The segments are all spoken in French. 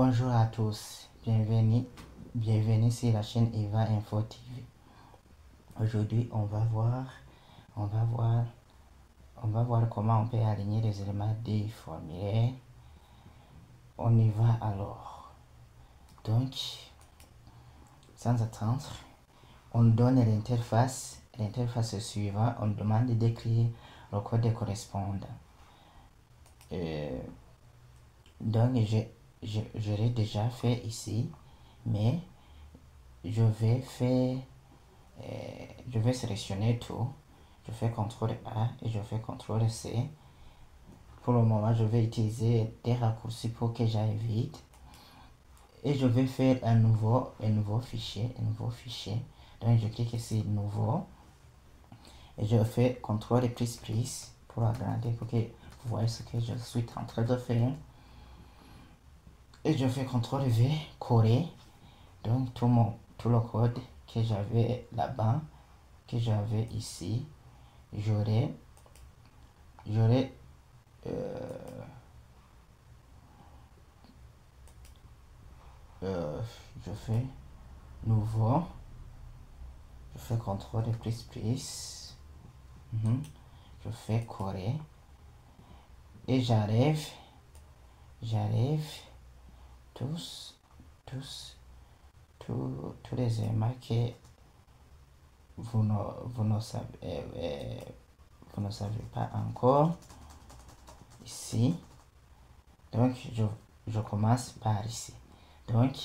Bonjour à tous, bienvenue sur la chaîne Eva Info TV. Aujourd'hui, on va voir comment on peut aligner les éléments du formulaire. On y va alors. Donc, sans attendre, on donne l'interface suivante. On demande d'écrire le code correspondant. Donc, je l'ai déjà fait ici, mais je vais sélectionner tout. Je fais CTRL A et je fais CTRL C. Pour le moment, je vais utiliser des raccourcis pour que j'aille vite. Et je vais faire un nouveau fichier. Donc, je clique ici Nouveau. Et je fais CTRL plus pour agrandir, pour que vous voyez ce que je suis en train de faire. Et je fais CTRL V, coller. Donc, tout le code que j'avais là-bas, que j'avais ici, je fais nouveau, je fais CTRL plus, je fais coller et j'arrive tous les éléments que vous ne savez pas encore ici. Donc je commence par ici. Donc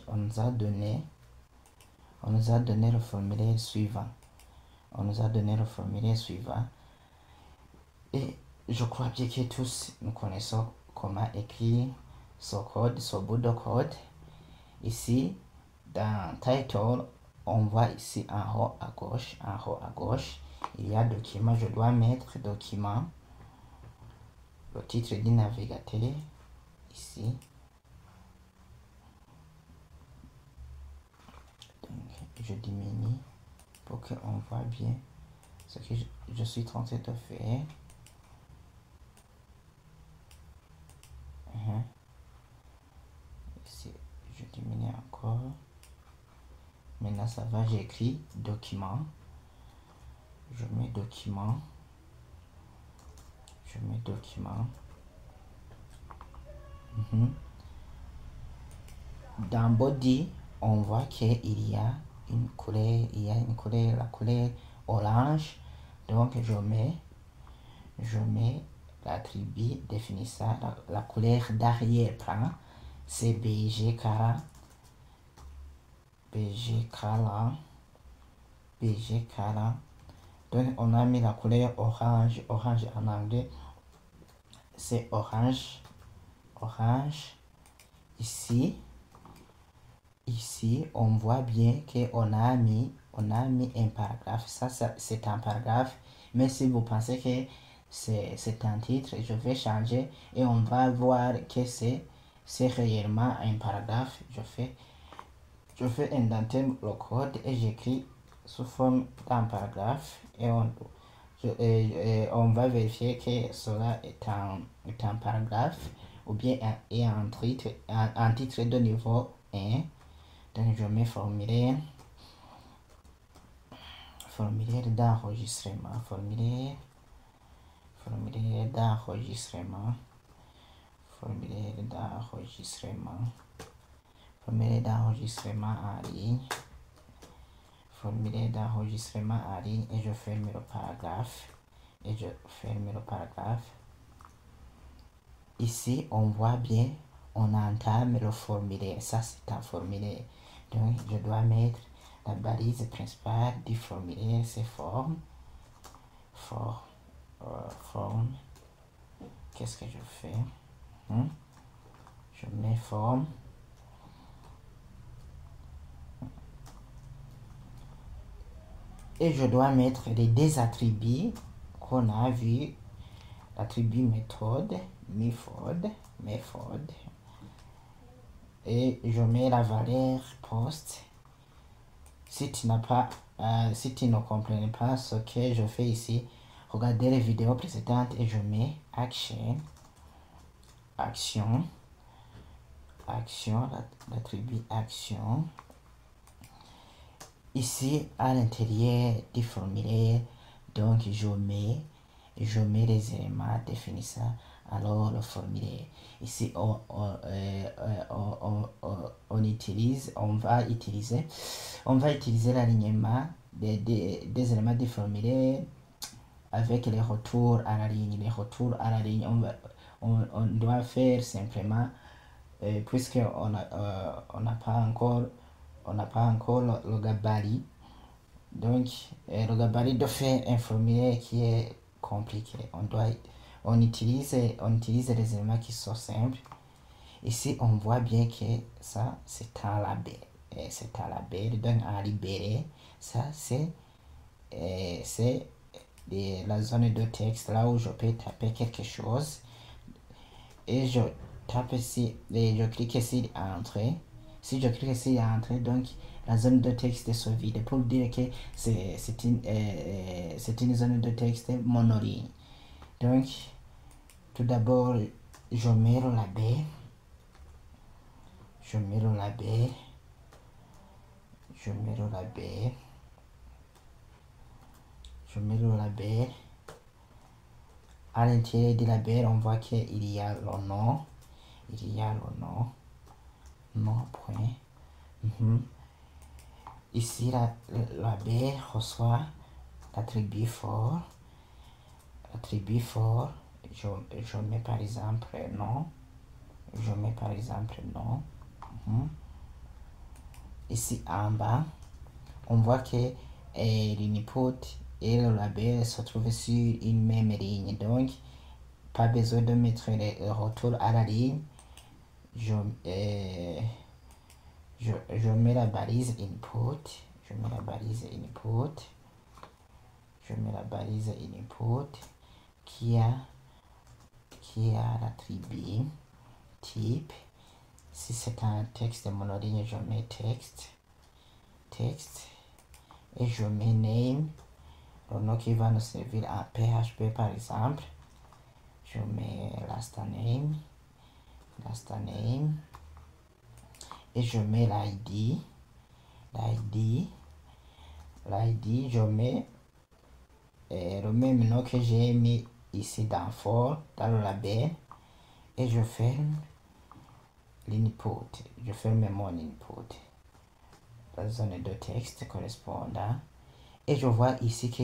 on nous a donné le formulaire suivant. Et je crois bien que tous nous connaissons comment écrire ce code, ce bout de code. Ici, dans Title, on voit ici en haut à gauche, il y a document. Je dois mettre document, le titre du navigateur, ici. Donc, je diminue pour qu'on voit bien ce que je suis tenté de faire. Ici, je diminue encore. Maintenant, ça va, j'écris document. Je mets document. Dans body, on voit qu'il y a une couleur, la couleur orange. Donc, je mets l'attribut définissant la couleur d'arrière-plan. C'est BG color. Donc, on a mis la couleur orange en anglais. C'est orange. Ici, on voit bien qu'on a mis un paragraphe. Ça c'est un paragraphe. Mais si vous pensez que c'est un titre, je vais changer et on va voir que c'est réellement un paragraphe. Je fais indenter le code et j'écris sous forme d'un paragraphe et on va vérifier que cela est un paragraphe ou bien un titre de niveau 1. Donc je mets formulaire d'enregistrement, en ligne, et je ferme le paragraphe. Ici, on voit bien, on entame le formulaire. Ça, c'est un formulaire. Donc, je dois mettre la balise principale du formulaire, c'est forme. Qu'est-ce que je fais? Je mets forme. Et je dois mettre les deux attributs qu'on a vu. L'attribut méthode. Et je mets la valeur post. Si tu ne comprenais pas ce que je fais ici, regarder les vidéos précédentes et je mets action, l'attribut action. Ici, à l'intérieur du formulaire, donc je mets les éléments définissant alors le formulaire. Ici, on va utiliser l'alignement des éléments du formulaire avec les retours à la ligne. Les retours à la ligne, on doit faire simplement, puisque on n'a pas encore le gabarit. Donc, le gabarit de faire un formulaire qui est compliqué. On utilise les éléments qui sont simples. Ici, on voit bien que ça, c'est un label. C'est un label, donc à libérer. Ça, c'est la zone de texte, là où je peux taper quelque chose. Et je tape ici, et je clique ici Entrée. Si je clique ici Entrée, donc la zone de texte est vide pour dire que c'est une zone de texte monoligne. Donc, tout d'abord, je mets le label. À l'intérieur du label, on voit qu'il y a le nom. Nom, point. Ici, le label reçoit l'attribut fort. Je mets par exemple nom. Ici en bas, on voit que l'input et le label se trouvent sur une même ligne. Donc, pas besoin de mettre le retour à la ligne. Je mets la balise input. Qui a l'attribut type. Si c'est un texte monoligne, je mets texte et je mets name, le nom qui va nous servir en PHP par exemple. Je mets last name et je mets l'ID. Je mets le même nom que j'ai mis ici dans le label, et je ferme l'input. Je ferme mon input, la zone de texte correspondant, et je vois ici que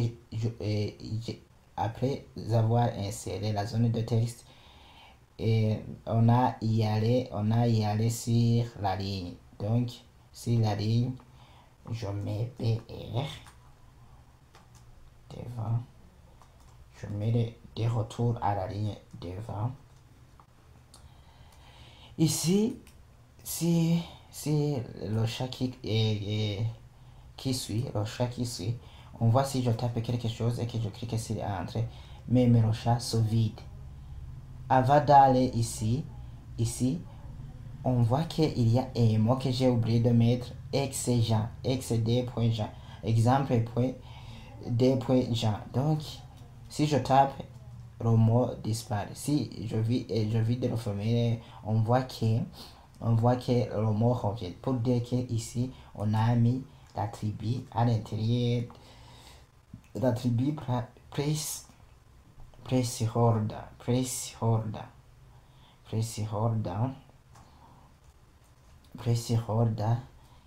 après avoir inséré la zone de texte, et on a y allé sur la ligne. Donc, sur la ligne, je mets PR devant. Je mets des retours à la ligne devant. Ici, si le chat qui suit, on voit si je tape quelque chose et que je clique sur Entrée, mais le chat se vide. Avant d'aller ici, on voit qu'il y a un mot que j'ai oublié de mettre, ex-Jean, ex-d.jean, exemple.d.jean. Donc, si je tape, le mot disparaît. Si je vide le formulaire, on voit que le mot revient. Pour dire que ici, on a mis l'attribut à l'intérieur, l'attribut placeholder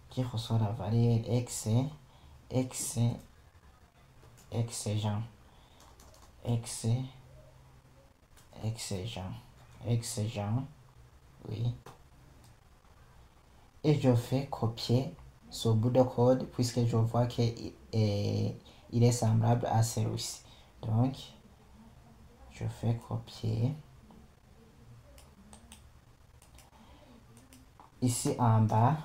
qui reçoit la valeur ex-Jean, oui. Et je fais copier ce bout de code puisque je vois qu'il est semblable à celui-ci. Donc, je fais copier. Ici en bas,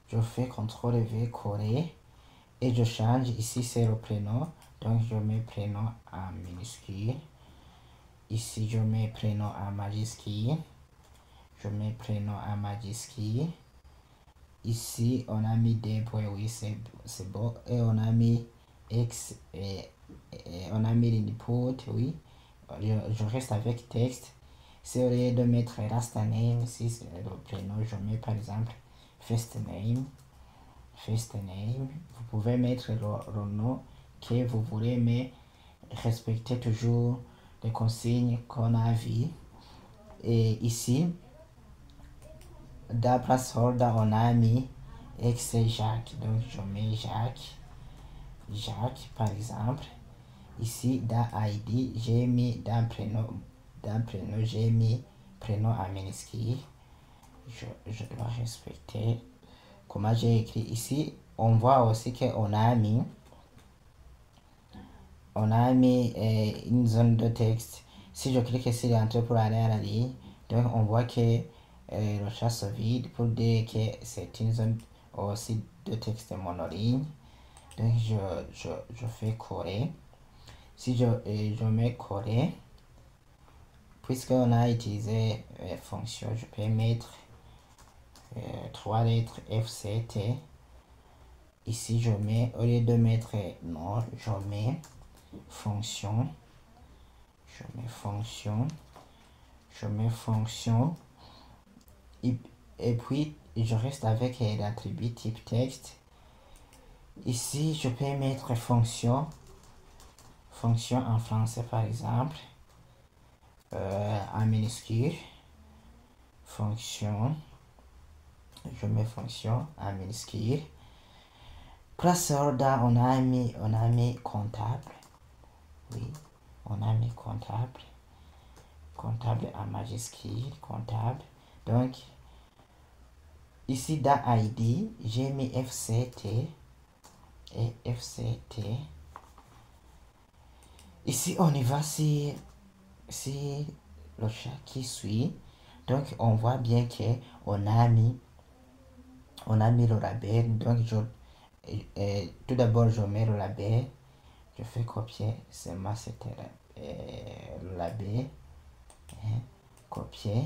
je fais CTRL-V, coller, et je change. Ici, c'est le prénom. Donc, je mets prénom en minuscule. Ici, je mets prénom en majuscule. Ici, on a mis des points, oui, c'est bon. Et on a mis X on a mis l'input, oui. Je reste avec texte. Si au lieu de mettre last name, si c'est le prénom, je mets par exemple first name. Vous pouvez mettre le nom que vous voulez, mais respectez toujours les consignes qu'on a vues. Et ici, dans placeholder, on a mis X et Jacques. Donc, je mets Jacques par exemple. Ici, dans ID, j'ai mis dans prénom, j'ai mis prénom en minuscule. Je dois respecter. Comment j'ai écrit ici, on voit aussi qu'on a mis une zone de texte. Si je clique ici l'entrée pour aller à la ligne, donc on voit que le chat se vide pour dire que c'est une zone aussi de texte monoligne. Donc je fais coller. Si je mets coller, puisqu'on a utilisé fonction, je peux mettre 3 lettres F7. Ici, je mets, au lieu de mettre non, je mets fonction. Je mets fonction. Et puis, je reste avec l'attribut type texte. Ici, je peux mettre fonction. Fonction en français, par exemple. En minuscule. Fonction. Je mets fonction en minuscule. Placeholder, on a mis comptable. Oui, on a mis comptable. Comptable en majuscule, comptable. Donc, ici dans ID, j'ai mis FCT et FCT. Ici, on y va si le chat qui suit. Donc, on voit bien que on a mis le label. Donc, tout d'abord, je mets le label. Je fais copier seulement c'était le label. Copier.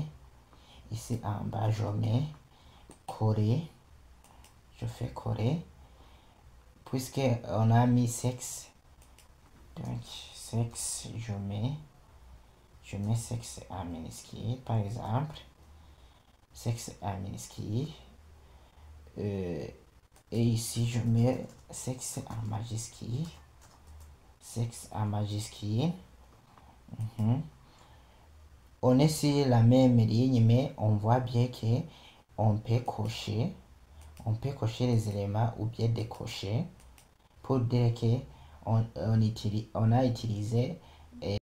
Ici en bas, je mets coller. Je fais coller. Puisque on a mis sexe. Donc, sexe, je mets sexe en minuscule, par exemple. Sexe en minuscule. Et ici, je mets sexe en majuscule. Sexe en majuscule. On est sur la même ligne, mais on voit bien que on peut cocher les éléments ou bien décocher pour dire que on a utilisé